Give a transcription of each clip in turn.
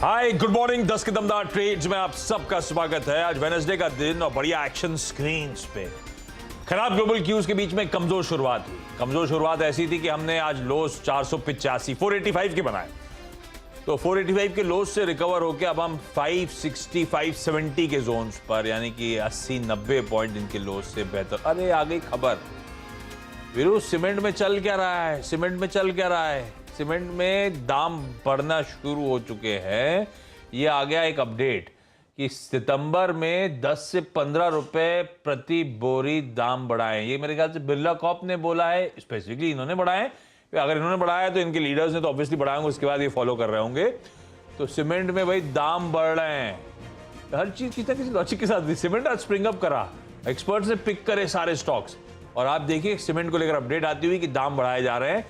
हाय good morning. 10 के दमदार trades में आप सबका स्वागत है। आज वेडनेसडे का दिन और बढ़िया एक्शन स्क्रीन्स पे। खराब ग्लोबल क्यूज के बीच में कमजोर शुरुआत हुई। कमजोर शुरुआत ऐसी थी कि हमने आज लोस 485 के बनाए, तो 485 के लोस से रिकवर होकर अब हम 560 570 के जोन्स पर, यानी कि 80-90 पॉइंट इनके लोस से बेहतर। अरे आ गई खबर, वीरू सीमेंट में चल क्या रहा है? सीमेंट में दाम बढ़ना शुरू हो चुके हैं। ये आ गया एक अपडेट कि सितंबर में 10 से 15 रुपए प्रति बोरी दाम बढ़ाए। ये मेरे ख्याल से बिरला कॉप ने बोला है, स्पेसिफिकली इन्होंने बढ़ाए। अगर इन्होंने बढ़ाया तो इनके लीडर्स ने तो ऑब्वियसली बढ़ाए होंगे, उसके बाद ये फॉलो कर रहे होंगे। तो सीमेंट में भाई दाम बढ़ रहे हैं। हर चीज किसी लॉजिक के साथ सीमेंट आज स्प्रिंग अप करा, एक्सपर्ट्स ने पिक करे सारे स्टॉक्स, और आप देखिए सीमेंट को लेकर अपडेट आती हुई कि दाम बढ़ाए जा रहे हैं।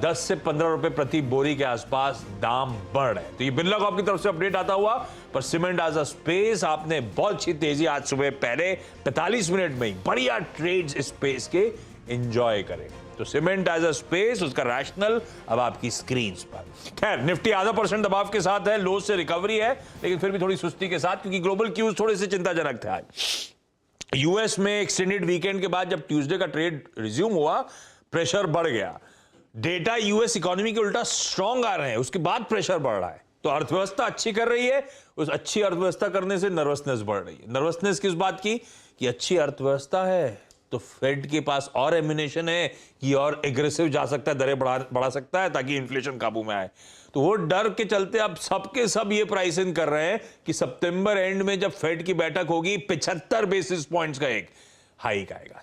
10 से 15 रुपए प्रति बोरी के आसपास दाम बढ़ रहे हैं। तो ये बिरला कॉप की तरफ से अपडेट आता हुआ, पर सीमेंट एज अ स्पेस आपने बहुत अच्छी तेजी आज सुबह पहले 45 मिनट में ही बढ़िया ट्रेड्स स्पेस के एंजॉय करें। तो सीमेंट एज अ स्पेस, उसका रैशनल अब आपकी स्क्रीन पर। खैर निफ्टी आधा % दबाव के साथ है, लो से रिकवरी है, लेकिन फिर भी थोड़ी सुस्ती के साथ, क्योंकि ग्लोबल क्यूज थोड़े से चिंताजनक थे आज। यूएस में एक्सटेंडेड वीकेंड के बाद जब ट्यूसडे का ट्रेड रिज्यूम हुआ, प्रेशर बढ़ गया। डेटा यूएस इकोनॉमी के उल्टा स्ट्रांग आ रहे हैं, उसके बाद प्रेशर बढ़ रहा है। तो अर्थव्यवस्था अच्छी कर रही है, उस अच्छी अर्थव्यवस्था करने से नर्वसनेस बढ़ रही है। नर्वसनेस किस बात की? कि अच्छी अर्थव्यवस्था है तो फेड के पास और एम्युनिशन है कि और एग्रेसिव जा सकता है, दरें बढ़ा सकता है ताकि इन्फ्लेशन काबू में आए। तो वो डर के चलते अब सबके सब ये प्राइस इन कर रहे हैं कि सितंबर एंड में जब फेड की बैठक होगी 75 बेसिस पॉइंट्स का एक हाइक आएगा।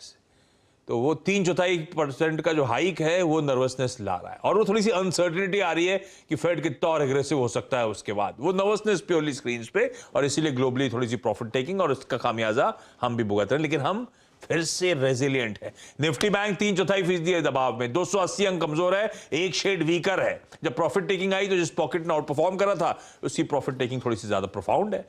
तो वो 3/4% का जो हाइक है वो नर्वसनेस ला रहा है, और वो थोड़ी सी अनसर्टेनिटी आ रही है कि फेड कितना और एग्रेसिव हो सकता है उसके बाद। वो नर्वसनेस प्योरली स्क्रीन पे, और इसीलिए ग्लोबली थोड़ी सी प्रॉफिट टेकिंग, और इसका खामियाजा हम भी भुगत रहे हैं, लेकिन हम फिर से रेजिलिएंट है। निफ्टी बैंक 3/4% दबाव में, 280 अंक कमजोर है, एक शेड वीकर है। जब प्रॉफिट टेकिंग आई तो जिस पॉकेट ने आउट परफॉर्म करा था, उसकी प्रॉफिट टेकिंग थोड़ी सी ज्यादा प्रोफाउंड है।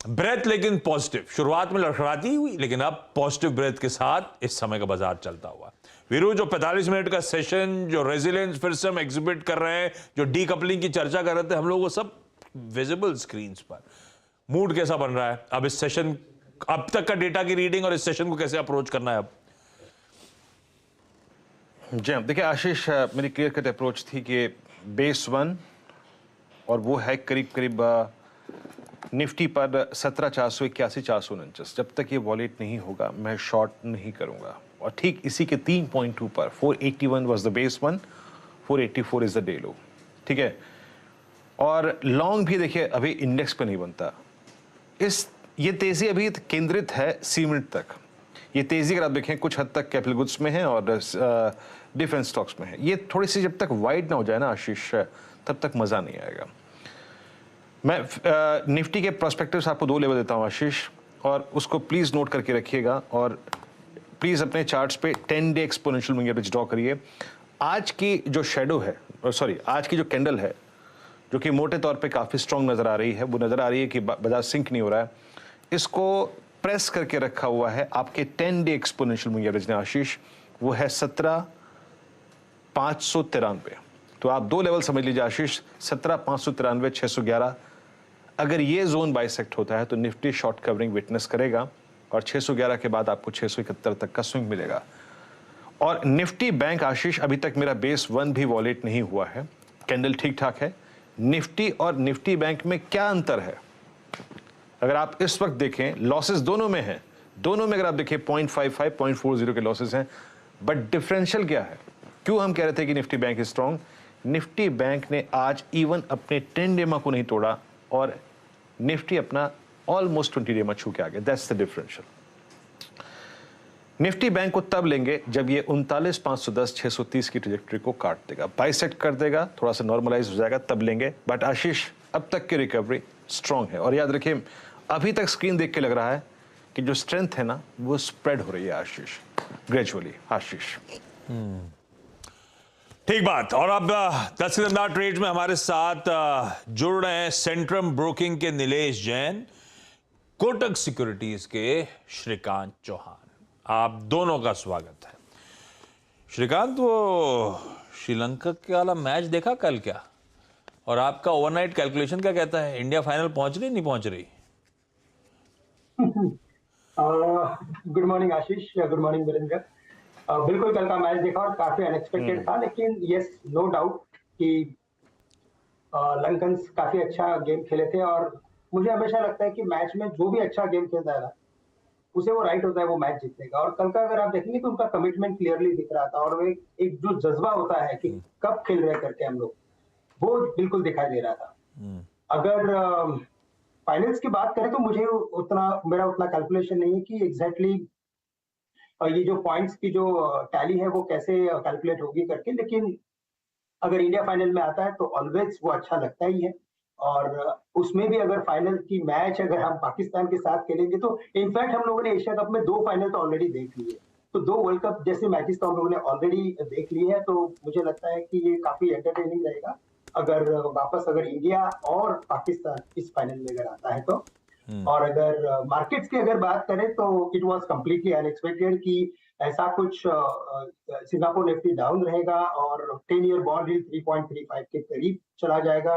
ब्रेथ लेकिन पॉजिटिव, शुरुआत में लड़खड़ाती हुई, लेकिन अब पॉजिटिव ब्रेथ के साथ इस समय का बाजार चलता हुआ। वीरू जो 45 मिनट का सेशन, जो रेजिलियंस फिर से हम एग्जिबिट कर रहे हैं, जो डीकपलिंग की चर्चा कर रहे थे हम लोग, वो सब विजिबल स्क्रीन्स पर। मूड कैसा बन रहा है अब इस सेशन, अब तक का डेटा की रीडिंग और इस सेशन को कैसे अप्रोच करना है अब? जी देखिए आशीष, मेरी क्लियर कट अप्रोच थी कि बेस 1 और वो है करीब करीब निफ्टी पर 17,481-449। जब तक ये वॉलेट नहीं होगा मैं शॉर्ट नहीं करूंगा, और ठीक इसी के 3.2 पर 481 was the base 1, 484 is the day लो। ठीक है, और लॉन्ग भी देखिए अभी इंडेक्स पे नहीं बनता। ये तेजी अभी केंद्रित है सीमेंट तक। ये तेजी अगर आप देखें कुछ हद तक कैपिटल गुड्स में है और डिफेंस स्टॉक्स में है। ये थोड़ी सी जब तक वाइड ना हो जाए ना आशीष, तब तक मजा नहीं आएगा। मैं निफ्टी के प्रोस्पेक्टिव्स आपको 2 लेवल देता हूं आशीष, और उसको प्लीज नोट करके रखिएगा, और प्लीज अपने चार्ट्स पे 10 day exponential moving average draw करिए। आज की जो शेडो है, आज की जो कैंडल है, जो कि मोटे तौर पे काफी स्ट्रांग नजर आ रही है, वो नजर आ रही है कि बाजार सिंक नहीं हो रहा है। इसको प्रेस करके रखा हुआ है आपके 10 डे एक्सपोनेंशियल मूविंग एवरेज ने आशीष, वो है 17,593। तो आप 2 लेवल समझ लीजिए आशीष, 17,593, 611। अगर ये जोन बाइसेक्ट होता है तो निफ्टी शॉर्ट कवरिंग विटनेस करेगा, और 611 के बाद आपको 671 तक का स्विंग मिलेगा। और निफ्टी बैंक आशीष, अभी तक मेरा बेस 1 भी वॉलेट नहीं हुआ है, कैंडल ठीक ठाक है। निफ्टी और निफ्टी बैंक में क्या अंतर है? अगर आप इस वक्त देखें, लॉसेस दोनों में है, दोनों में अगर आप देखें 0.55 0.40 के लॉसेस हैं, बट डिफरेंशियल क्या है? क्यों हम कह रहे थे कि Nifty bank strong? Nifty bank ने आज इवन अपने 10 डे को नहीं तोड़ा, और निफ्टी अपना ऑलमोस्ट 20 डे छू के आ गया। That's the differential. Nifty bank को तब लेंगे जब ये 39,510 630 की ट्रेजेक्टरी को काट देगा, बाइसेक्ट कर देगा, थोड़ा सा नॉर्मलाइज हो जाएगा, तब लेंगे। बट आशीष अब तक की रिकवरी स्ट्रांग है, और याद रखिए अभी तक स्क्रीन देख के लग रहा है कि जो स्ट्रेंथ है ना वो स्प्रेड हो रही है आशीष, ग्रेजुअली आशीष। ठीक बात। और अब 10 के दमदार ट्रेड्स में हमारे साथ जुड़ रहे हैं सेंट्रम ब्रोकिंग के नीलेश जैन, कोटक सिक्योरिटीज के श्रीकांत चौहान। आप दोनों का स्वागत है। श्रीकांत, वो श्रीलंका के वाला मैच देखा कल क्या? और आपका ओवरनाइट कैलकुलेशन क्या कहता है, इंडिया फाइनल पहुंच रही नहीं पहुंच रही? गुड मॉर्निंग आशीष, गुड मॉर्निंग वीरेंद्र। बिल्कुल कल का मैच देखा और काफी अनएक्सपेक्टेड था, लेकिन यस नो डाउट कि लंकन्स काफी अच्छा गेम खेले थे। और मुझे हमेशा लगता है कि मैच में जो भी अच्छा गेम खेलता है ना, उसे वो राइट होता है वो मैच जीतेगा। और कल का अगर आप देखेंगे तो उनका कमिटमेंट क्लियरली दिख रहा था, और वो एक जो जज्बा होता है कि कब खेल रहे करके हम लोग, वो बिल्कुल दिखाई दे रहा था। अगर फाइनल्स की बात करें तो मुझे मेरा उतना कैलकुलेशन नहीं है कि एग्जैक्टली ये जो पॉइंट्स की जो टैली है वो कैसे कैलकुलेट होगी करके, लेकिन अगर इंडिया फाइनल में आता है तो ऑलवेज वो अच्छा लगता ही है। और उसमें भी अगर फाइनल की मैच अगर हम पाकिस्तान के साथ खेलेंगे तो इनफैक्ट हम लोगों ने एशिया कप में 2 फाइनल तो ऑलरेडी देख लिए, तो 2 वर्ल्ड कप जैसे मैचेस तो हम लोगों ने ऑलरेडी देख लिए हैं। तो मुझे लगता है कि ये काफी एंटरटेनिंग रहेगा अगर वापस अगर इंडिया और पाकिस्तान इस फाइनल में अगर आता है तो। और अगर मार्केट्स की अगर बात करें तो इट वाज कंप्लीटली अनएक्सपेक्टेड कि ऐसा कुछ सिंगापुर निफ्टी डाउन रहेगा और 10 ईयर बॉन्ड यील्ड 3.35 के करीब चला जाएगा।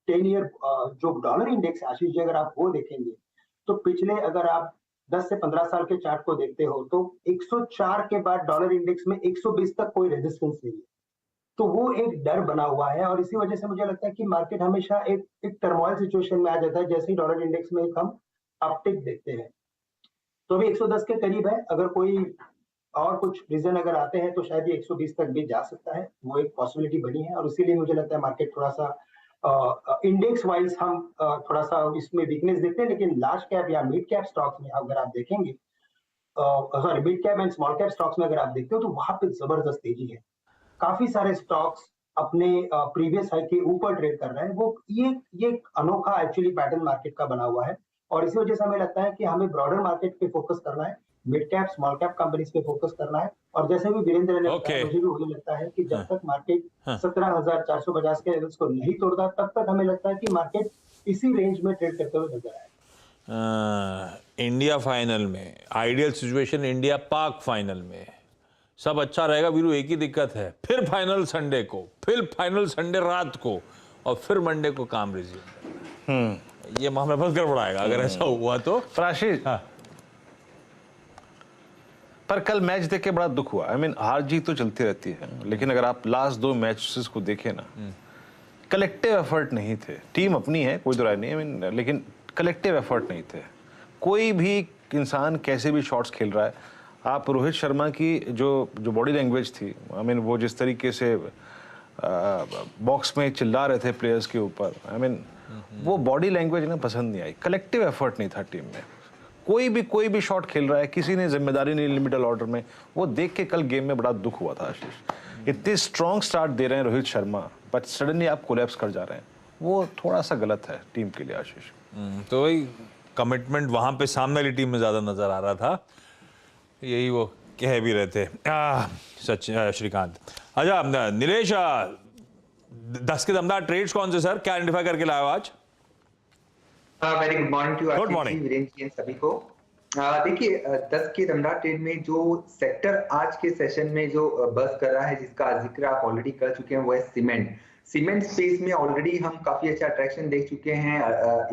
10 ईयर जो डॉलर इंडेक्स आशीष जी अगर आप वो देखेंगे तो पिछले अगर आप 10 से 15 साल के चार्ट को देखते हो तो 104 के बाद डॉलर इंडेक्स में 120 तक कोई रेजिस्टेंस नहीं है। तो वो एक डर बना हुआ है और इसी वजह से मुझे लगता है कि मार्केट हमेशा एक टर्मोइल सिचुएशन में आ जाता है जैसे ही डॉलर इंडेक्स में एक हम अपटिक देखते हैं। तो अभी 110 के करीब है, अगर कोई और कुछ रीजन अगर आते हैं तो शायद ये 120 तक भी जा सकता है, वो एक पॉसिबिलिटी बनी है। और इसीलिए मुझे लगता है मार्केट थोड़ा सा इंडेक्स वाइज हम थोड़ा सा इसमें वीकनेस देखते हैं, लेकिन लार्ज कैप या मिड कैप स्टॉक्स में अगर आप देखेंगे, sorry mid cap and small cap stocks में अगर आप देखते हो तो वहां पे जबरदस्त तेजी है। काफी सारे स्टॉक्स अपने प्रीवियस हाई के ऊपर ट्रेड कर रहे हैं। वो ये एक अनोखा एक्चुअली पैटर्न मार्केट का बना हुआ है और इसी वजह से हमें लगता है कि हमें ब्रॉडर मार्केट पे फोकस करना है, mid cap small cap companies पे फोकस करना है। और जैसे भी वीरेंद्र ने बताया, मुझे भी वही लगता है कि जब तक मार्केट 17,450 के लेवल्स को नहीं तोड़ता तब तक हमें लगता है कि मार्केट इसी रेंज में ट्रेड करते हुए नजर आए। इंडिया फाइनल में आइडियल सिचुएशन, इंडिया पाक फाइनल में सब अच्छा रहेगा वीरू। एक ही दिक्कत है, फिर फाइनल संडे को, फिर फाइनल संडे रात को और फिर मंडे को काम रिज्यूम। ये मामला बहुत गड़बड़ाएगा अगर ऐसा हुआ तो। आशीष, पर कल मैच देख के बड़ा दुख हुआ। हार जीत तो चलती रहती है, लेकिन अगर आप लास्ट 2 मैचेस को देखें ना, कलेक्टिव एफर्ट नहीं थे। टीम अपनी है, कोई दुराई नहीं, लेकिन कलेक्टिव एफर्ट नहीं थे। कोई भी इंसान कैसे भी शॉट्स खेल रहा है। आप रोहित शर्मा की जो बॉडी लैंग्वेज थी, वो जिस तरीके से बॉक्स में चिल्ला रहे थे प्लेयर्स के ऊपर, वो बॉडी लैंग्वेज ना पसंद नहीं आई। कलेक्टिव एफर्ट नहीं था टीम में। कोई भी शॉट खेल रहा है, किसी ने जिम्मेदारी नहीं ली मिडल ऑर्डर में। वो देख के कल गेम में बड़ा दुख हुआ था आशीष। इतनी स्ट्रॉन्ग स्टार्ट दे रहे हैं रोहित शर्मा, बट सडनली आप कोलैप्स कर जा रहे हैं, वो थोड़ा सा गलत है टीम के लिए आशीष। तो वही कमिटमेंट वहां पे सामने वाली टीम में ज्यादा नजर आ रहा था, यही वो कह भी रहे थे सच श्रीकांत। अच्छा नीलेश, 10 के दमदार ट्रेड्स कौन से सर, क्या आइडेंटिफाई करके लाए हो आज? Very good morning too good morning Virendra ji सभी को। देखिए 10 के दमदार ट्रेड में जो सेक्टर आज के सेशन में जो बस कर रहा है, जिसका जिक्र आप ऑलरेडी कर चुके हैं, वो है सीमेंट स्पेस में ऑलरेडी हम काफी अच्छा अट्रैक्शन देख चुके हैं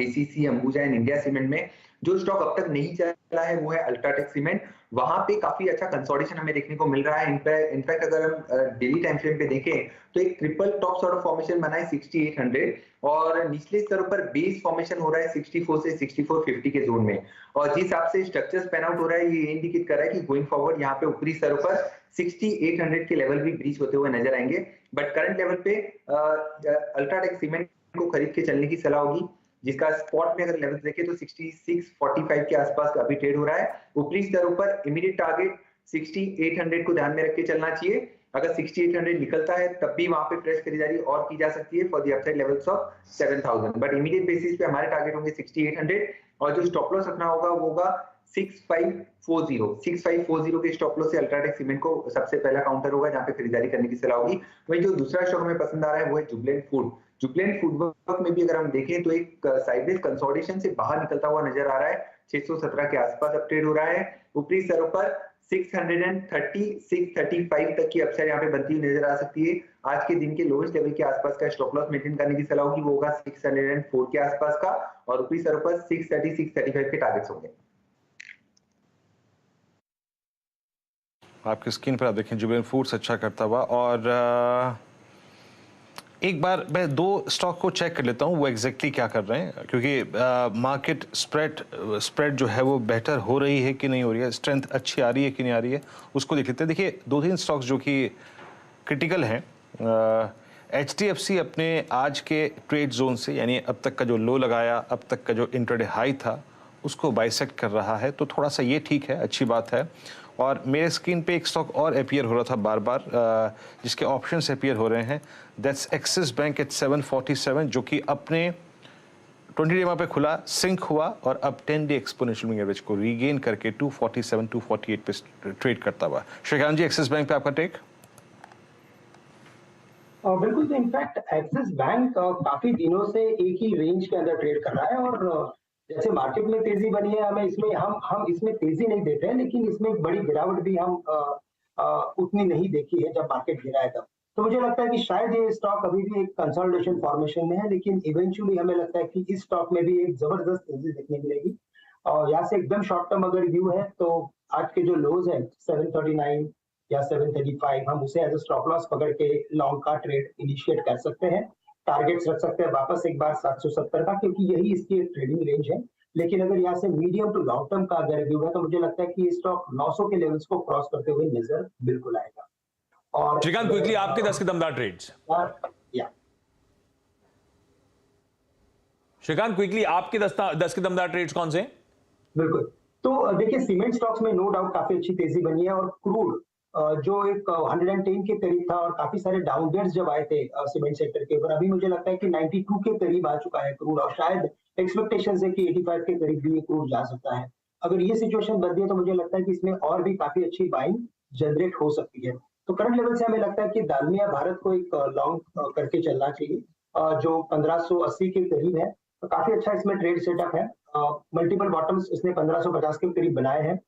ACC, Ambuja and India cement में। जो स्टॉक अब तक नहीं चला है वो है अल्ट्राटेक सीमेंट। वहां पे काफी अच्छा कंसोलिडेशन हमें देखने को मिल रहा है। इनफैक्ट अगर हम डेली टाइम फ्रेम पे देखें तो एक triple top sort of formation बना है 6800 और निचले स्तर पर बेस फॉर्मेशन हो रहा है 64 से 6450 के जोन में। और जिस हिसाब से स्ट्रक्चर स्पैन आउट हो रहा है, ये इंडिकेट कर रहा है कि गोइंग फॉरवर्ड यहाँ पे ऊपरी स्तर पर 6800 के लेवल भी ब्रीच होते हुए नजर आएंगे। बट करंट लेवल पे अल्ट्राटेक सीमेंट को खरीद के चलने की सलाह होगी, जिसका स्पॉट में अगर लेवल देखें तो 6645 के आसपास अभी ट्रेड हो रहा है। ऊपरी स्तरों पर इमीडिएट टारगेट 6800 को ध्यान में रख के चलना चाहिए। अगर 6800 निकलता है तब भी वहां पे फ्रेश खरीदारी और की जा सकती है for the upside levels of 7000। But immediate basis पे हमारे टारगेट होंगे 6800 और जो स्टॉप लॉस रखना होगा वो होगा 6540 के स्टॉप लॉस से अल्ट्राटेक सीमेंट को सबसे पहला काउंटर होगा जहां पे खरीदारी करने की सलाह होगी। वही जो दूसरा स्टॉक हमें पसंद आ रहा है वो है जुबलेंट फूडवर्क में भी अगर हम देखें तो एक साइडवेज कंसोलिडेशन से बाहर निकलता हुआ नजर आ रहा है। 617 के आसपास अब ट्रेड हो रहा है। ऊपरी स्तरों पर 630 635 तक की अपसाइड यहाँ पे बनती हुई नजर आ सकती है। आज के दिन के लोएस्ट लेवल के आसपास का स्टॉप लॉस मेंटेन करने की सलाह होगी, वो होगा 604 के आसपास का, और रुपी सरप्लस 630 635 के टारगेट्स होंगे। आपकी स्क्रीन पर आप देखें जुबिलेंट फूड्स अच्छा करता हुआ, और एक बार मैं दो स्टॉक को चेक कर लेता हूँ वो एग्जैक्टली क्या कर रहे हैं, क्योंकि मार्केट स्प्रेड जो है वो बेहतर हो रही है कि नहीं हो रही है, स्ट्रेंथ अच्छी आ रही है कि नहीं आ रही है, उसको देख लेते हैं। देखिए 2-3 स्टॉक्स जो कि क्रिटिकल हैं। HDFC अपने आज के ट्रेड जोन से, यानी अब तक का जो लो लगाया, अब तक का जो इंट्राडे हाई था, उसको बाइसेक्ट कर रहा है, तो थोड़ा सा ये ठीक है, अच्छी बात है। और मेरे स्क्रीन पे एक स्टॉक और अपीयर हो रहा था बार बार, जिसके ऑप्शंस अपीयर हो रहे हैं, दैट्स एक्सिस बैंक एट 747, जो कि अपने 20 डे पे खुला, सिंक हुआ और अब 10 डे एक्सपोनेंशियल मूविंग एवरेज को रीगेन करके 247 248 पे ट्रेड करता हुआ। श्रीकांत जी, एक्सिस बैंक पे आपका टेक? बिल्कुल। तो इनफैक्ट एक्सिस बैंक काफी दिनों से एक ही रेंज के अंदर ट्रेड कर रहा है, और जैसे मार्केट में तेजी बनी है, हमें इसमें हम इसमें तेजी नहीं देते हैं, लेकिन इसमें एक बड़ी गिरावट भी हम उतनी नहीं देखी है जब मार्केट गिरा है तब। तो मुझे लगता है कि शायद ये स्टॉक अभी भी एक कंसोलिडेशन फॉर्मेशन में है, लेकिन इवेंचुअली हमें लगता है कि इस स्टॉक में भी एक जबरदस्त तेजी देखने मिलेगी। और यहाँ से एकदम शॉर्ट टर्म अगर व्यू है तो आज के जो लोज है 739 या 735, हम उसे एज ए स्टॉप लॉस पकड़ के लॉन्ग का ट्रेड इनिशिएट कर सकते हैं। टारगेट्स रख सकते हैं वापस एक बार 770 का, क्योंकि यही इसकी एक ट्रेडिंग रेंज है। लेकिन अगर यहाँ से मीडियम टू लॉन्ग टर्म का अगर व्यू है तो मुझे लगता है कि ये स्टॉक 900 के लेवल्स को क्रॉस करते हुए नजर बिल्कुल आएगा। और श्रीकांत, क्विकली आपके 10 के दमदार ट्रेड्स। या श्रीकांत, क्विकली आपके 10 के दमदार ट्रेड्स कौन से? बिल्कुल। तो देखिए सीमेंट स्टॉक्स में नो डाउट काफी अच्छी तेजी बनी है, और क्रूड जो एक 110 के करीब था और काफी सारे डाउनग्रेड्स जब आए थे सीमेंट सेक्टर के ऊपर, अभी मुझे लगता है कि 92 के करीब आ चुका है क्रूड, और शायद एक्सपेक्टेशन है कि 85 के करीब भी ये क्रूड जा सकता है। अगर ये सिचुएशन बनती है तो मुझे लगता है कि इसमें और भी काफी अच्छी बाइंग जनरेट हो सकती है। तो करंट लेवल से हमें लगता है कि दालमिया भारत को एक लॉन्ग करके चलना चाहिए, जो 1580 के करीब है। तो काफी अच्छा इसमें ट्रेड सेटअप है। मल्टीपल बॉटम्स इसने 1550 के करीब बनाए हैं,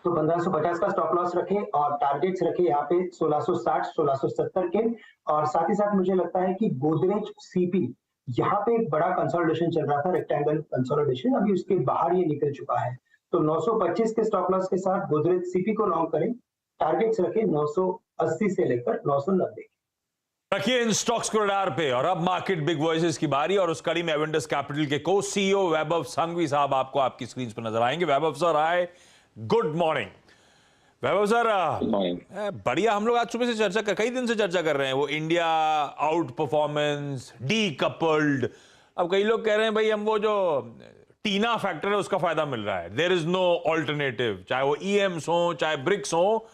तो 1550 का स्टॉप लॉस रखें और टारगेट्स रखें यहाँ पे 1660 1670 के। और साथ ही साथ मुझे लगता है कि गोदरेज सीपी, यहाँ पे एक बड़ा कंसोलिडेशन चल रहा था, रेक्टेंगल कंसोलिडेशन, अभी उसके बाहर ये निकल चुका है। तो 925 के स्टॉप लॉस के साथ गोदरेज सीपी को लॉन्ग करें, टारगेट्स रखें 980 से लेकर 990। रखिए इन स्टॉक्स को रडार पे। और अब मार्केट बिग वॉइसेस की बारी, और उस कड़ी में एवेंडस कैपिटल के को सीईओ वैभव संघवी साहब आपको आपकी स्क्रीन पर नजर आएंगे। वैभव सर आए, गुड मॉर्निंग। वैभव सर, बढ़िया। हम लोग आज सुबह से कई दिन से चर्चा कर रहे हैं, वो India out performance, D coupled. अब कई लोग कह रहे हैं भाई हम वो जो टीना फैक्टर है उसका फायदा मिल रहा है, देयर इज नो ऑल्टरनेटिव, चाहे वो ईएम्स हो चाहे ब्रिक्स हो।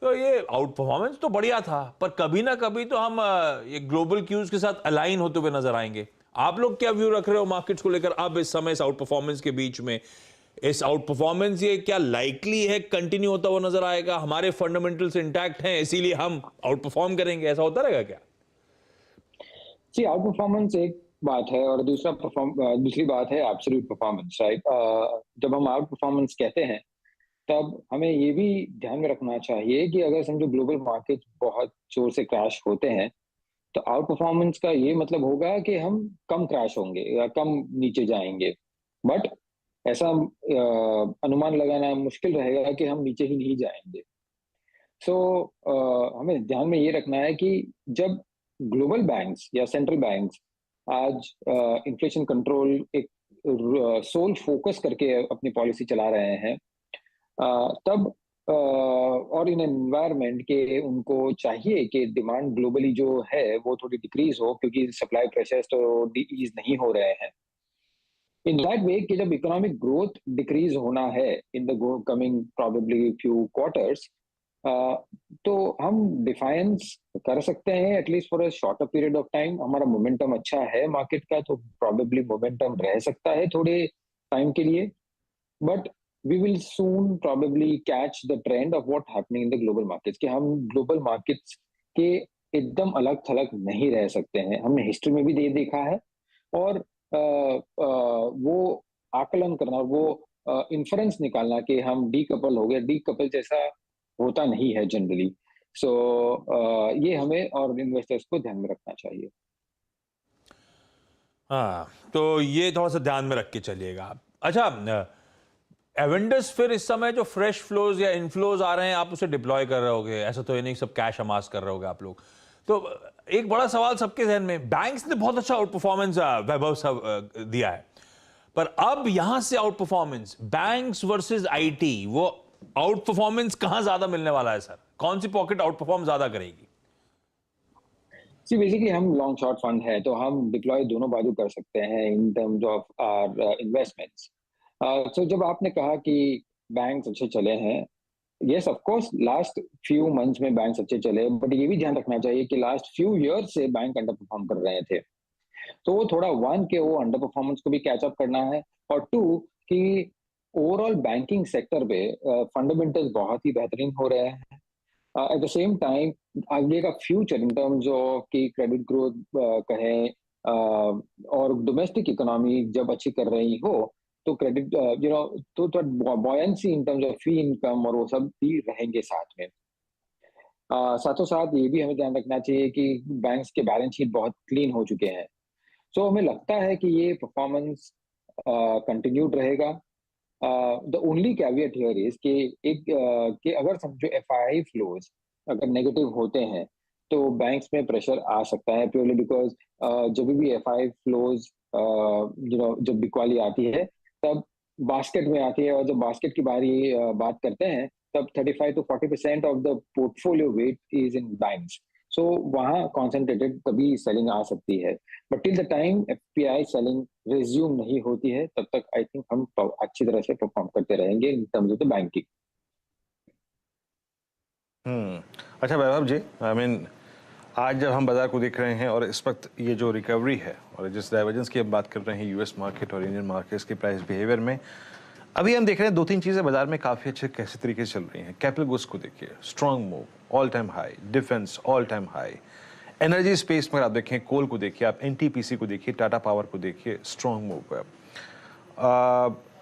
तो ये आउट परफॉर्मेंस तो बढ़िया था, पर कभी ना कभी तो हम ये ग्लोबल क्यूज के साथ अलाइन होते हुए नजर आएंगे। आप लोग क्या व्यू रख रहे हो मार्केट्स को लेकर अब इस समय, इस आउट परफॉर्मेंस के बीच में? इस आउट परफॉर्मेंस ये क्या लाइकली है कंटिन्यू होता हुआ नजर आएगा? हमारे फंडामेंटल्स इंटैक्ट हैं इसीलिए हम आउट परफॉर्म करेंगे, ऐसा होता रहेगा क्या? जी, आउट परफॉर्मेंस एक बात है और दूसरी बात है एब्सोल्यूट परफॉर्मेंस, राइट? जब हम आउट परफॉर्मेंस कहते हैं तब हमें ये भी ध्यान में रखना चाहिए कि अगर समझो ग्लोबल मार्केट बहुत जोर से क्रैश होते हैं तो आउट परफॉर्मेंस का ये मतलब होगा कि हम कम क्रैश होंगे या कम नीचे जाएंगे। बट ऐसा अनुमान लगाना मुश्किल रहेगा कि हम नीचे ही नहीं जाएंगे। सो हमें ध्यान में ये रखना है कि जब ग्लोबल बैंक्स या सेंट्रल बैंक्स आज इन्फ्लेशन कंट्रोल एक सोल फोकस करके अपनी पॉलिसी चला रहे हैं, तब और इन एनवायरनमेंट के उनको चाहिए कि डिमांड ग्लोबली जो है वो थोड़ी डिक्रीज हो, क्योंकि सप्लाई प्रेशर्स तो ईज नहीं हो रहे हैं। इन दैट वे कि जब इकोनॉमिक ग्रोथ डिक्रीज होना है in the coming probably few quarters, तो हम डिफाइंस कर सकते हैं at least for a shorter period of time. हमारा मोमेंटम अच्छा है मार्केट का, तो प्रोबेबली मोमेंटम रह सकता है थोड़े टाइम के लिए, but we will soon probably catch the trend of what happening in the global markets, कि हम ग्लोबल मार्केट्स के एकदम अलग थलग नहीं रह सकते हैं। हमने हिस्ट्री में भी देखा है, और वो आकलन करना, वो इन्फ्रेंस निकालना कि हम डीकपल हो गए, डीकपल जैसा होता नहीं है जनरली। सो ये हमें और इन्वेस्टर्स को ध्यान में रखना चाहिए। हाँ, तो ये थोड़ा सा ध्यान में रख के चलिएगा। अच्छा, एवेंडस फिर इस समय जो फ्रेश फ्लोज या इनफ्लोज आ रहे हैं, आप उसे डिप्लॉय कर रहे होगे, ऐसा तो ये नहीं सब कैश अमास कर रहे होगे आप लोग। तो एक बड़ा सवाल सबके जहन में, बैंक्स ने बहुत अच्छा आउट परफॉर्मेंस वैभव दिया है, पर अब यहां से out performance banks versus IT, वो आउट परफॉर्मेंस कहां ज्यादा मिलने वाला है सर? कौन सी पॉकेट आउट परफॉर्म ज्यादा करेगी? बेसिकली हम लॉन्ग शॉर्ट फंड है, तो हम डिप्लॉय दोनों बाजू कर सकते हैं in terms of our investments. So जब आपने कहा कि बैंक्स अच्छे चले हैं, yes of course last few months में बैंक्स अच्छे चले, बट ये भी ध्यान रखना चाहिए कि लास्ट फ्यू ईयर्स से बैंक अंडर परफॉर्म कर रहे थे। तो वो थोड़ा वन के वो अंडर परफॉर्मेंस को भी कैचअप करना है, और टू कि ओवरऑल बैंकिंग सेक्टर पे फंडामेंटल्स बहुत ही बेहतरीन हो रहे हैं। एट द सेम टाइम आगे का फ्यूचर इन टर्म्स ऑफ की क्रेडिट ग्रोथ कहें, और डोमेस्टिक इकोनॉमी जब अच्छी कर रही हो, तो क्रेडिट तो buoyancy in terms of fee income और वो सब भी रहेंगे साथ में। साथों साथ ये भी हमें ध्यान रखना चाहिए कि बैंक्स के बैलेंस शीट बहुत क्लीन हो चुके हैं। सो हमें लगता है कि ये परफॉर्मेंस कंटिन्यूड रहेगा। The only caveat here is कि अगर समझो एफआई फ्लोज अगर नेगेटिव होते हैं, तो बैंक्स में प्रेशर आ सकता है, प्योरली बिकॉज जब भी एफआई फ्लोज जब बिकवाली आती है तब बास्केट में आती है, और जब बास्केट की बारी बात करते हैं तब 35 to 40% of the portfolio weight is in banks. So वहाँ कॉन्सेंट्रेटेड कभी सेलिंग आ सकती है, but till the time FPI selling resume नहीं होती है, तब तक आई थिंक हम अच्छी तरह से परफॉर्म करते रहेंगे इन टर्म्स ऑफ द बैंकिंग। अच्छा वैभव जी, आई मीन आज जब हम बाजार को देख रहे हैं और इस वक्त ये जो रिकवरी है और जिस डाइवर्जेंस की हम बात कर रहे हैं यूएस मार्केट और इंडियन मार्केट्स के प्राइस बिहेवियर में, अभी हम देख रहे हैं दो तीन चीज़ें बाजार में काफ़ी अच्छे कैसे तरीके से चल रही हैं। कैपिटल गुड्स को देखिए, strong move, all time high, defence all time high, energy space में आप देखें, कोल को देखिए, आप एनटीपीसी को देखिए, टाटा पावर को देखिए, स्ट्रॉन्ग मूव है।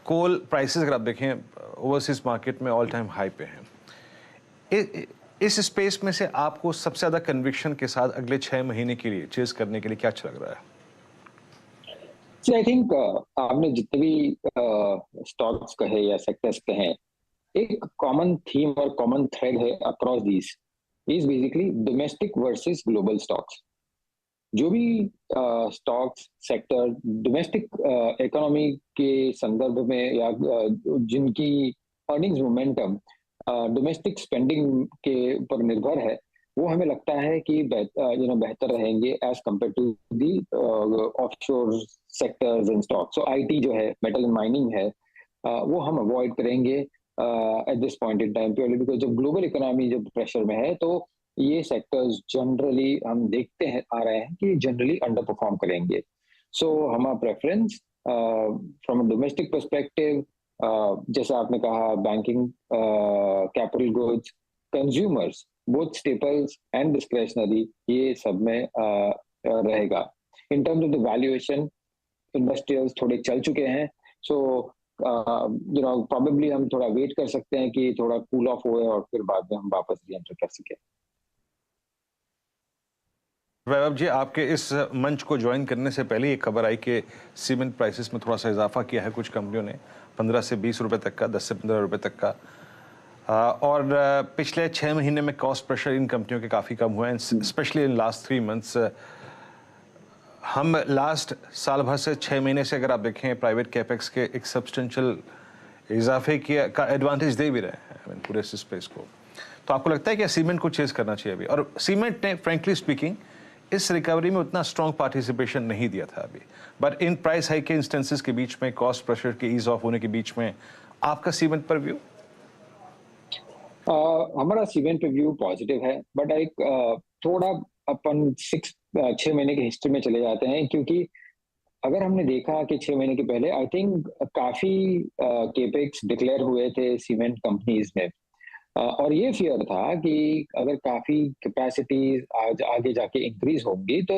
कोल प्राइसेस अगर आप देखें ओवरसीज मार्केट में ऑल टाइम हाई पे हैं। इस स्पेस में से आपको सबसे ज़्यादा कन्विक्शन के साथ अगले 6 महीने के लिए चेज करने के लिए क्या अच्छा लग रहा है? आई थिंक आपने जितने भी स्टॉक्स कहे या सेक्टर्स कहे, एक कॉमन थीम और कॉमन थ्रेड है across these is basically domestic versus global stocks. जो भी स्टॉक्स सेक्टर डोमेस्टिक इकोनॉमी के संदर्भ में या जिनकी अर्निंग्स मोमेंटम डोमेस्टिक स्पेंडिंग के ऊपर निर्भर है, वो हमें लगता है कि बेहतर रहेंगे as compare to the offshore sectors and stock. So IT जो है, मेटल एंड माइनिंग है, वो हम अवॉइड करेंगे at this point in time, purely because जब ग्लोबल इकोनॉमी जब प्रेशर में है, तो ये सेक्टर्स जनरली हम देखते हैं आ रहे हैं कि जनरली अंडर परफॉर्म करेंगे। सो हमारा preference from a domestic perspective, जैसा आपने कहा, banking, capital goods, consumers, both staples and discretionary, ये सब में रहेगा। इन terms of the valuation, industrials थोड़े चल चुके हैं, सो प्रॉबेबली हम थोड़ा वेट कर सकते हैं कि थोड़ा कूल ऑफ हुए और फिर बाद में हम वापस री एंटर कर सके। वैभव जी, आपके इस मंच को ज्वाइन करने से पहले एक खबर आई कि सीमेंट प्राइसेस में थोड़ा सा इजाफा किया है कुछ कंपनियों ने, 15 से 20 रुपए तक का, 10 से 15 रुपए तक का, और पिछले 6 महीने में कॉस्ट प्रेशर इन कंपनियों के काफ़ी कम हुआ है, स्पेशली इन लास्ट 3 मंथ्स। हम लास्ट साल भर से 6 महीने से अगर आप देखें प्राइवेट कैपेक्स के एक सब्सटेंशियल इजाफे का एडवांटेज दे भी रहे हैं पूरे स्पेस को। तो आपको लगता है कि सीमेंट को चेज करना चाहिए अभी? और सीमेंट ने फ्रेंकली स्पीकिंग इस रिकवरी में उतना स्ट्रॉन्ग पार्टिसिपेशन नहीं दिया था अभी, बट इन प्राइस हाइक के इंस्टेंसेस के बीच में, कॉस्ट प्रेशर के ईज ऑफ होने के बीच में, आपका सीमेंट पर व्यू? हमारा सीमेंट पे व्यू पॉजिटिव है, बट एक थोड़ा अपन 6 महीने की हिस्ट्री में चले जाते हैं, क्योंकि अगर हमने देखा कि 6 महीने के पहले आई थिंक काफी केपेक्स डिक्लेयर हुए थे सीमेंट कंपनीज में, और ये फियर था कि अगर काफी कैपेसिटी आज आगे जाके इंक्रीज होंगी, तो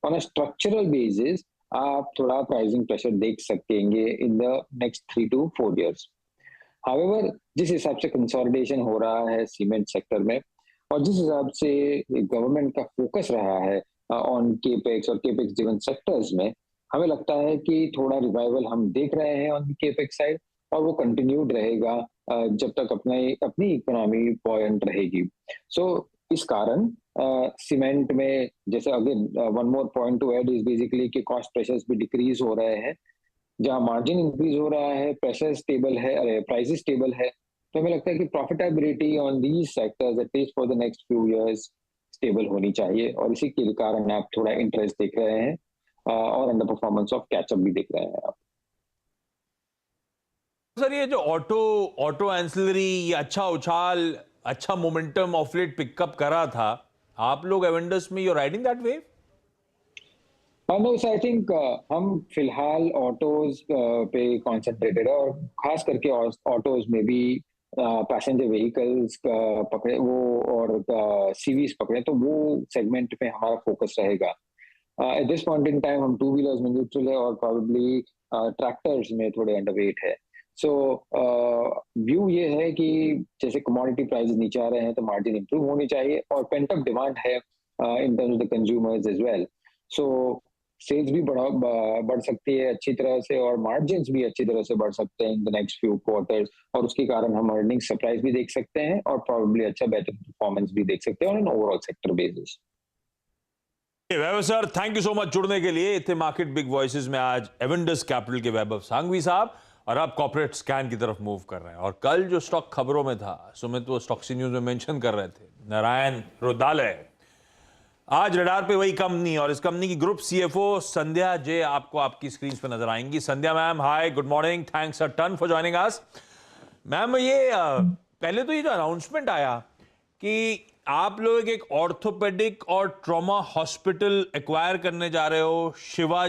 ऑन अ स्ट्रक्चरल बेसिस आप थोड़ा प्राइसिंग प्रेशर देख सकेंगे in the next 3 to 4 years। However जिस हिसाब से कंसोलिडेशन हो रहा है सीमेंट सेक्टर में और जिस हिसाब से गवर्नमेंट का फोकस रहा है ऑन केपेक्स और केपेक्स ड्रिवन सेक्टर्स में, हमें लगता है कि थोड़ा रिवाइवल हम देख रहे हैं ऑन केपेक्स साइड और वो कंटिन्यूड रहेगा जब तक अपनी इकोनॉमी बॉयंट रहेगी। सो इस कारण सीमेंट में जैसे again one more point two add is basically कि कॉस्ट प्रेशर्स भी डिक्रीज हो रहे हैं, जहां मार्जिन इंक्रीज हो रहा है, प्रेशर स्टेबल है, प्राइसेस स्टेबल है, तो हमें लगता है कि profitability on these sectors at least for the next few years stable होनी चाहिए और इसी के कारण आप थोड़ा इंटरेस्ट देख रहे हैं और अंडर परफॉर्मेंस ऑफ कैचअप भी देख रहे हैं आप। सर ये जो ऑटो एंसिलरी ये अच्छा उछाल, अच्छा मोमेंटम ऑफ लेट पिकअप करा था, आप लोग एवेंडस में you riding that wave? No, I think हम फिलहाल ऑटोज पे कंसंट्रेटेड है और खास करके ऑटोज में भी पैसेंजर व्हीकल्स पकड़े वो और सीवीज पकड़े, तो वो सेगमेंट पे हमारा फोकस रहेगा। At this point in time हम टू व्हीलर्स में न्यूट्रल है और प्रोबेबली ट्रैक्टर्स में थोड़े अंडरवेट है। सो व्यू ये है कि जैसे कमोडिटी प्राइसेस नीचे आ रहे हैं तो मार्जिन इंप्रूव होनी चाहिए और पेंट अप डिमांड है in terms of the consumers as well. So sales भी बढ़ सकती है अच्छी तरह से और मार्जिन्स भी अच्छी तरह से बढ़ सकते हैं in the next few quarters और उसके कारण हम अर्निंग सरप्राइज भी देख सकते हैं और प्रोबेबली अच्छा बेटर परफॉर्मेंस भी देख सकते हैं on an overall sector basis. Vaibhav sir, thank you so much जुड़ने के लिए। इतने मार्केट बिग वॉइसेस में आज एवेंडस कैपिटल के वैभव सांघवी साहब और अब कॉर्पोरेट स्कैन की तरफ मूव कर रहे हैं। और कल जो स्टॉक खबरों में था, सुमित वो स्टॉक्सी न्यूज में मेंशन कर रहे थे, नारायण रुद्रालय, आज रडार पे वही कंपनी और इस कंपनी की ग्रुप सीएफओ संध्या जे आपको आपकी स्क्रीन पे नजर आएंगी। Sandhya ma'am, hi, good morning, thanks a ton for joining us. Ma'am ये पहले तो ये जो अनाउंसमेंट आया कि आप लोग एक ऑर्थोपेडिक और ट्रॉमा हॉस्पिटल एक्वायर करने जा रहे हो, Shiva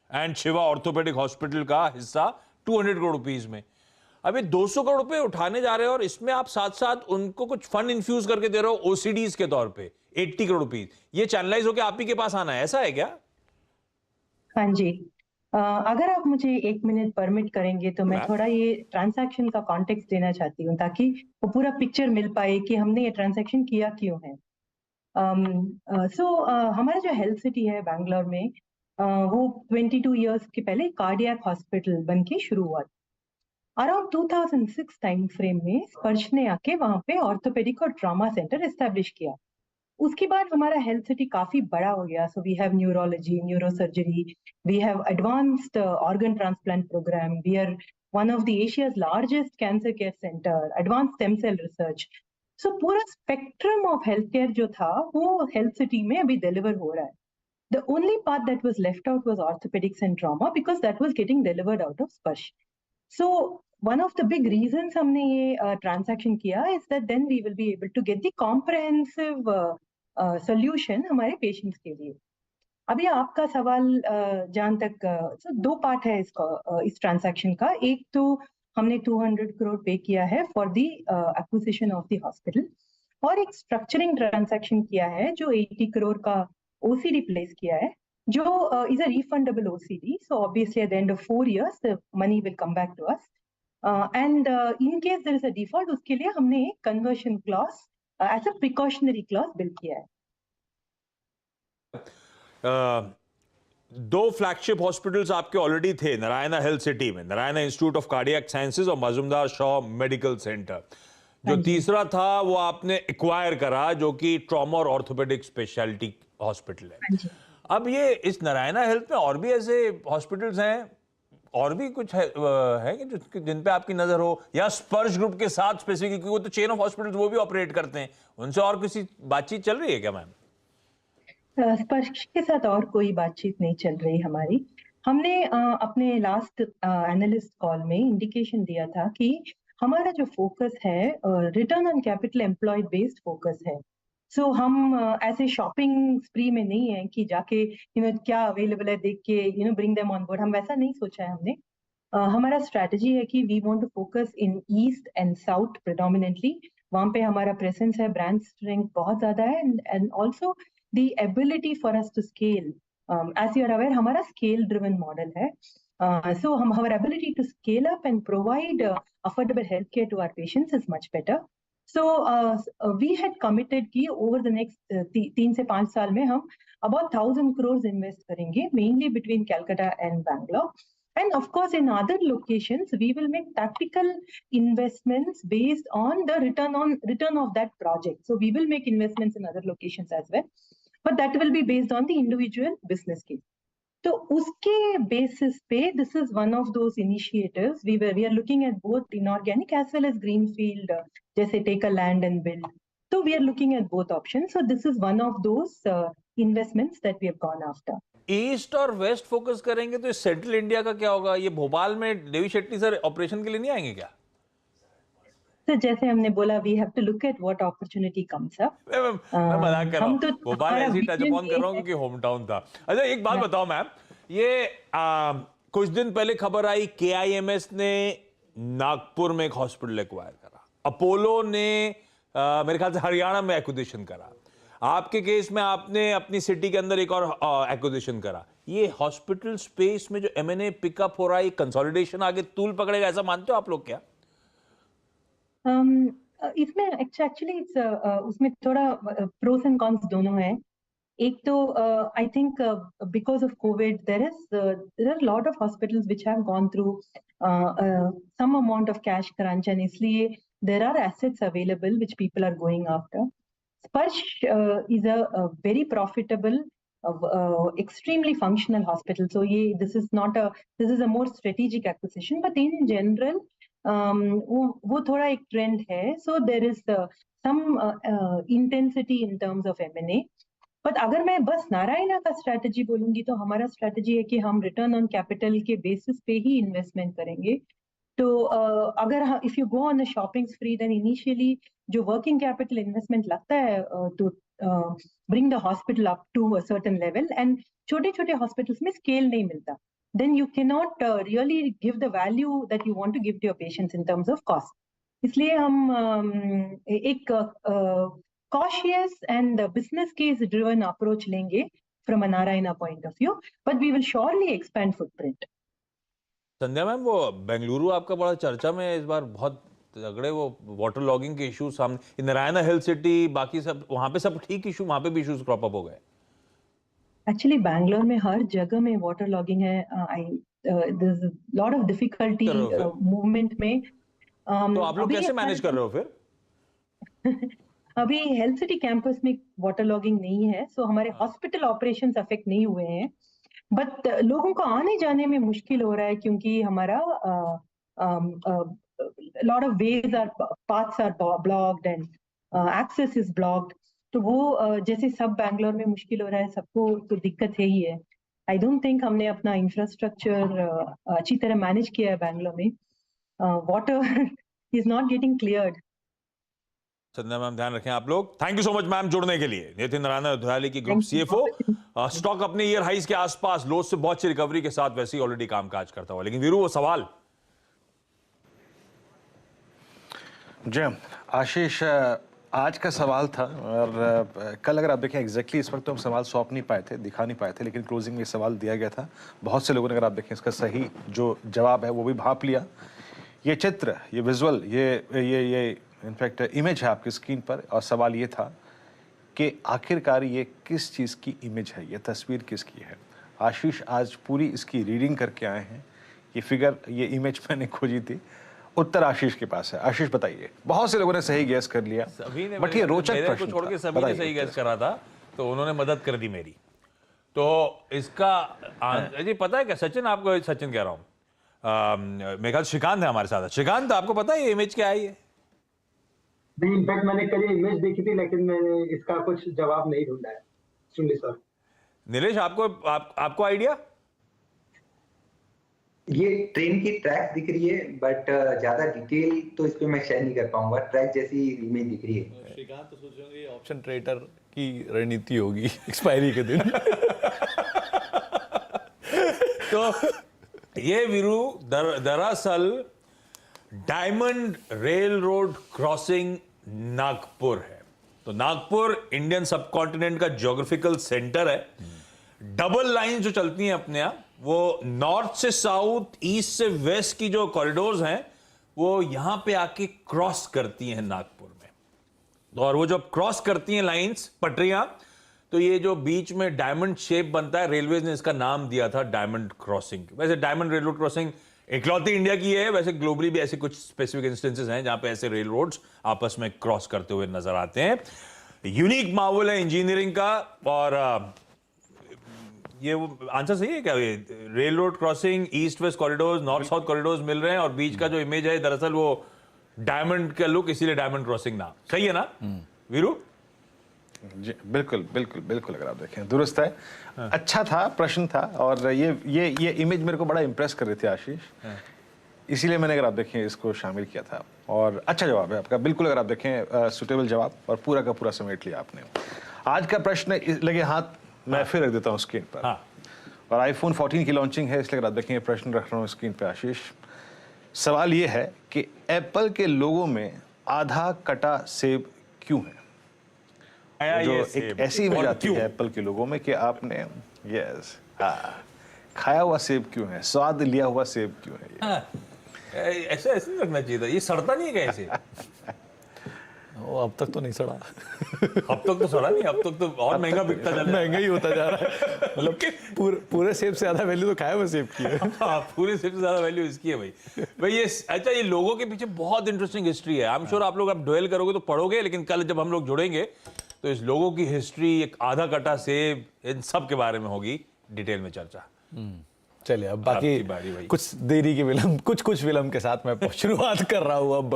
and Shiva orthopaedic hospital का हिस्सा 200 करोड़ रुपीस में। अभी 200 करोड़ रुपए उठाने जा रहे हो और इसमें आप साथ साथ उनको कुछ फंड इन्फ्यूज करके दे रहे हो ओसीडीज के तौर पे 80 करोड़ रुपीस। ये चैनलाइज होकर आप ही के पास आना है, ऐसा है क्या? हाँ जी। अगर आप मुझे 1 मिनट परमिट करेंगे तो मैं थोड़ा ये ट्रांजैक्शन का कॉन्टेक्स्ट देना चाहती हूँ ताकि वो पूरा पिक्चर मिल पाए कि हमने ये ट्रांजैक्शन किया क्यों है। हमारा जो हेल्थ सिटी है बैंगलोर में, वो 22 इयर्स के पहले कार्डियक हॉस्पिटल बन के शुरू हुआ। अराउंड 2006 टाइम फ्रेम में स्पर्श ने आके वहां पे ऑर्थोपेडिक और ट्रॉमा सेंटर एस्टेब्लिश किया। उसके बाद हमारा हेल्थ सिटी काफी बड़ा हो गया। So we have neurology, neurosurgery, we have advanced organ transplant programme, we are one of the Asia's largest cancer care centre, advance stem cell research. So पूरा spectrum of health care जो था वो health city में अभी deliver हो रहा है। The only part that was left out was orthopedics and trauma because that was getting delivered out of Sparsh. So one of the big reasons हमने ये transaction किया is that then we will be able to get the comprehensive solution हमारे patients के लिए। अभी आपका सवाल जहाँ तक दो पार्ट है इस transaction का। एक तो हमने 200 करोड़ पे किया है for the acquisition of the hospital और एक structuring transaction किया है जो 80 करोड़ का OCD प्लेस किया है जो is a refundable OCD. So obviously at the end of 4 years the money will come back to us. And in case there is a default, उसके लिए हमने एक conversion clause as a precautionary clause build किया है। दो flagship hospitals आपके already थे Narayana health city में, Narayana institute of cardiac sciences और मजुमदार शॉ मेडिकल सेंटर। जो तीसरा था वो आपने एक्वायर करा जो कि ट्रॉमा और ऑर्थोपेडिक स्पेशलिटी हॉस्पिटल है। अब ये इस नारायणा हेल्थ में और भी ऐसे हॉस्पिटल्स हैं और भी कुछ है कि जिन पे आपकी नजर हो, या स्पर्श ग्रुप के साथ स्पेसिफिक, क्योंकि वो तो चेन ऑफ हॉस्पिटल्स वो भी ऑपरेट करते हैं, उनसे और किसी बातचीत चल रही है क्या मैम? स्पर्श के साथ और कोई बातचीत नहीं चल रही हमारी। हमने अपने लास्ट एनालिस्ट कॉल में इंडिकेशन दिया था कि हमारा जो फोकस है return on capital employed based focus है। सो हम ऐसे शॉपिंग स्प्री में नहीं है कि जाके क्या अवेलेबल है देख के ब्रिंग देम ऑन बोर्ड, हम वैसा नहीं सोचा है हमने। हमारा स्ट्रैटेजी है कि we want to focus in east and south predominantly. वहां पे हमारा प्रेजेंस है, ब्रांड स्ट्रेंथ बहुत ज्यादा है and also the ability for us to scale as you are aware हमारा स्केल ड्रिवन मॉडल है. So our ability to scale up and provide affordable healthcare to our patients is much better. So we had committed कि over the next 3 से 5 साल में हम about 1,000 crores invest करेंगे, mainly between Calcutta and Bangalore. And of course, in other locations, we will make tactical investments based on the return of that project. So we will make investments in other locations as well, but that will be based on the individual business case. तो उसके basis पे this is one of those initiatives we are looking at both inorganic as well as greenfield, जैसे take a land and build. So we are looking at both options. So this is one of those investments that we have gone after. East और waste focus करेंगे तो central India का क्या होगा? ये भोपाल में Devi Shetty sir operation के लिए नहीं आएंगे क्या? तो जैसे हमने बोला we have to look at what opportunity comes up. मैं मजाक कर रहा हूँ. हम तो भोपाल हमारा ऐसी टच vision अपॉन कर रहा हूँ ये क्योंकि होम टाउन था. अच्छा एक बात बताओ मैम, ये कुछ दिन पहले खबर आई KIMS ने नागपुर में एक हॉस्पिटल एक्वायर करा, अपोलो ने मेरे ख्याल से हरियाणा में एक्विजिशन करा, आपके केस में आपने अपनी सिटी के अंदर एक और एक्विजिशन करा. ये हॉस्पिटल स्पेस में जो M&A पिकअप हो रहा है, कंसोलिडेशन आगे तूल पकड़ेगा, ऐसा मानते हो आप लोग क्या? इसमें एक्चुअली उसमें थोड़ा प्रोस एंड कॉन्स दोनों है. एक तो I think because of COVID there are lot of hospitals which have gone through some amount of cash crunch, and इसलिए there are assets available which people are going after. Sparsh is a very profitable, extremely functional hospital. So this is a more strategic acquisition, but in general वो थोड़ा एक trend है. So there is some intensity in terms of M&A. But अगर मैं बस नारायणा का strategy बोलूंगी तो हमारा स्ट्रैटेजी है कि हम रिटर्न ऑन कैपिटल के बेसिस पे ही इन्वेस्टमेंट करेंगे. तो अगर if you go on a shopping spree then initially जो वर्किंग कैपिटल इन्वेस्टमेंट लगता है to bring the hospital up to a certain level, and छोटे छोटे हॉस्पिटल्स में स्केल नहीं मिलता, then you cannot really give the value that you want to give to your patients in terms of cost. इसलिए हम एक cautious and business case driven approach लेंगे from a Narayana point of view, but we will surely expand footprint. Sandhya ma'am, वो बेंगलुरु आपका बड़ा चर्चा में है इस बार, बहुत तगड़े वो वाटर लॉगिंग के इश्यूज सामने. नारायणा हेल्थ सिटी, बाकी सब वहां पे सब ठीक इशू, वहां पे भी इश्यूज क्रॉप अप हो गए. एक्चुअली बैंगलोर में हर जगह में वाटर लॉगिंग है. There is lot of difficulty movement में. तो आप लोग कैसे मैनेज कर रहे हो फिर? अभी हेल्थ सिटी कैंपस में वाटर लॉगिंग नहीं है, सो हमारे हॉस्पिटल ऑपरेशंस अफेक्ट नहीं हुए हैं, बट लोगों को आने जाने में मुश्किल हो रहा है क्योंकि हमारा lot of ways are paths are blocked and access is blocked. तो वो जैसे सब बैंगलोर में मुश्किल हो रहा है, सबको तो दिक्कत है ही है. आई डोंट थिंक हमने अपना इंफ्रास्ट्रक्चर अच्छी तरह मैनेज किया है बैंगलोर में. Water is not getting cleared. Sandhya ma'am, ध्यान रखें आप लोग. Thank you so much ma'am जुड़ने के लिए. नितिन नारायण अयोध्याली की ग्रुप CFO. स्टॉक अपने ईयर हाइज के आसपास, लोज से बहुत सी रिकवरी के साथ वैसे ही ऑलरेडी कामकाज करता हुआ. लेकिन वीरू, वो सवाल जी आशीष, आज का सवाल था, और कल अगर आप देखें एग्जैक्टली इस वक्त तो हम सवाल सौंप नहीं पाए थे, दिखा नहीं पाए थे, लेकिन क्लोजिंग में सवाल दिया गया था. बहुत से लोगों ने, अगर आप देखें, इसका सही जो जवाब है वो भी भांप लिया. ये चित्र, ये विजुअल, ये इनफैक्ट इमेज है आपकी स्क्रीन पर, और सवाल ये था कि आखिरकार ये किस चीज़ की इमेज है, ये तस्वीर किसकी है. आशीष आज पूरी इसकी रीडिंग करके आए हैं. ये फिगर, ये इमेज मैंने खोजी थी, उत्तर आशीष के पास है. आशीष बताइए. बहुत से लोगों ने सही गैस कर लिया, सभी ने, बट ये रोचक मेरे प्रश्न को छोड़ के था. सभी ने सही गैस करा था, तो उन्होंने मदद कर दी मेरी. तो इसका जी पता है क्या सचिन, आपको सचिन कह रहा हूँ, मेरे ख्याल श्रीकांत है हमारे साथ. श्रीकांत, आपको पता है ये इमेज क्या है? ये इनफैक्ट मैंने कल इमेज देखी थी, लेकिन मैंने इसका कुछ जवाब नहीं ढूंढा है. सुनिए सर. नीलेश, आपको आइडिया? ये ट्रेन की ट्रैक दिख रही है, बट ज्यादा डिटेल तो इस पे मैं शेयर नहीं कर पाऊंगा. ट्रैक जैसी इमेज दिख रही है. श्रीकांत तो सोच रहे हैं ऑप्शन ट्रेडर की रणनीति होगी एक्सपायरी के दिन. तो ये वीरू दरअसल diamond rail road crossing Nagpur है. तो नागपुर इंडियन सबकॉन्टिनेंट का ज्योग्राफिकल सेंटर है. डबल लाइन जो चलती हैं अपने यहाँ, वो नॉर्थ से साउथ, ईस्ट से वेस्ट की जो कॉरिडोर्स हैं वो यहां पे आके क्रॉस करती हैं नागपुर में। और वो जब क्रॉस करती हैं लाइंस, पटरियां, तो ये जो बीच में डायमंड शेप बनता है, रेलवेज ने इसका नाम दिया था डायमंड क्रॉसिंग। वैसे डायमंड रेल रोड क्रॉसिंग इकलौती इंडिया की है, वैसे ग्लोबली भी ऐसे कुछ स्पेसिफिक इंस्टेंसेस हैं जहां पे ऐसे रेल रोड्स आपस में क्रॉस करते हुए नजर आते हैं। यूनिक माहौल है इंजीनियरिंग का। और ये वो आंसर सही है क्या? ये rail road crossing, east west corridors, north south corridors मिल रहे हैं और बीच का जो इमेज है दरअसल वो डायमंड का लुक, इसीलिए डायमंड क्रॉसिंग नाम। सही है ना वीरू? जी बिल्कुल बिल्कुल बिल्कुल। अगर आप देखें दुरुस्त है। अच्छा था, प्रश्न था। और ये इमेज मेरे को बड़ा इंप्रेस कर रही थी आशीष, इसीलिए मैंने, अगर आप देखें, इसको शामिल किया था। और अच्छा जवाब है आपका, बिल्कुल। अगर आप देखें सुटेबल जवाब, और पूरा का पूरा समेट लिया आपने। आज का प्रश्न लगे हाथ मैं फिर रख देता हूँ स्क्रीन पर। हाँ। और आईफोन 14 की लॉन्चिंग है, इसलिए अगर आप देखें ये प्रश्न रख रहा हूँ स्क्रीन पे आशीष। सवाल ये है कि एप्पल के लोगो में आधा कटा सेब क्यों है? जो एक ऐसी इमेज आती है एप्पल के लोगो में कि आपने खाया हुआ सेब क्यों है, स्वाद लिया हुआ सेब क्यों है? ये ऐसे नहीं रखना चाहिए था, ये सड़ता नहीं है कैसे? वो अब तक तो नहीं सड़ा। अब तक तो सड़ा नहीं, अब तक तो और महंगा बिकता जा रहा है। महंगा ही होता जा रहा है। मतलब पूरे सेब से ज्यादा वैल्यू तो खाया हुआ सेब की है। हाँ, पूरे सेब से ज्यादा वैल्यू इसकी है भाई। ये अच्छा, ये लोगों के पीछे बहुत इंटरेस्टिंग हिस्ट्री है। आई एम श्योर आप लोग अब ड्वेल करोगे तो पढ़ोगे, लेकिन कल जब हम लोग जुड़ेंगे तो इस लोगों की हिस्ट्री, एक आधा कटा सेब, इन सब के बारे में होगी डिटेल में चर्चा। चलिए अब बाकी कुछ देरी की विलंब, कुछ विलंब के साथ मैं शुरुआत कर रहा हूँ अब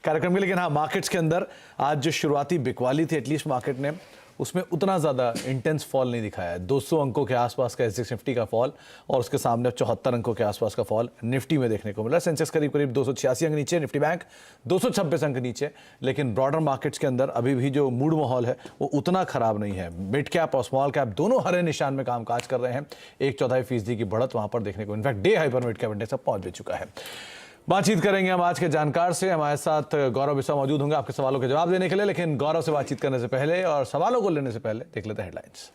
कार्यक्रम की। लेकिन हाँ, मार्केट्स के अंदर आज जो शुरुआती बिकवाली थी, एटलीस्ट मार्केट ने उसमें उतना ज़्यादा इंटेंस फॉल नहीं दिखाया है। 200 अंकों के आसपास का एसएक्स निफ्टी का फॉल और उसके सामने 74 अंकों के आसपास का फॉल निफ्टी में देखने को मिला। सेंसेक्स करीब 286 अंक नीचे, निफ्टी बैंक 226 अंक नीचे। लेकिन ब्रॉडर मार्केट्स के अंदर अभी भी जो मूड माहौल है वो उतना खराब नहीं है। मिड कैप और स्मॉल कैप दोनों हरे निशान में कामकाज कर रहे हैं। 1/4% की बढ़त वहां पर देखने को, इनफैक्ट डे हाई पर मिड कैप इंडेक्स पहुंच भी चुका है। बातचीत करेंगे हम आज के जानकार से। हमारे साथ गौरव बिस्वा मौजूद होंगे आपके सवालों के जवाब देने के लिए। लेकिन गौरव से बातचीत करने से पहले और सवालों को लेने से पहले देख लेते हैं हेडलाइंस।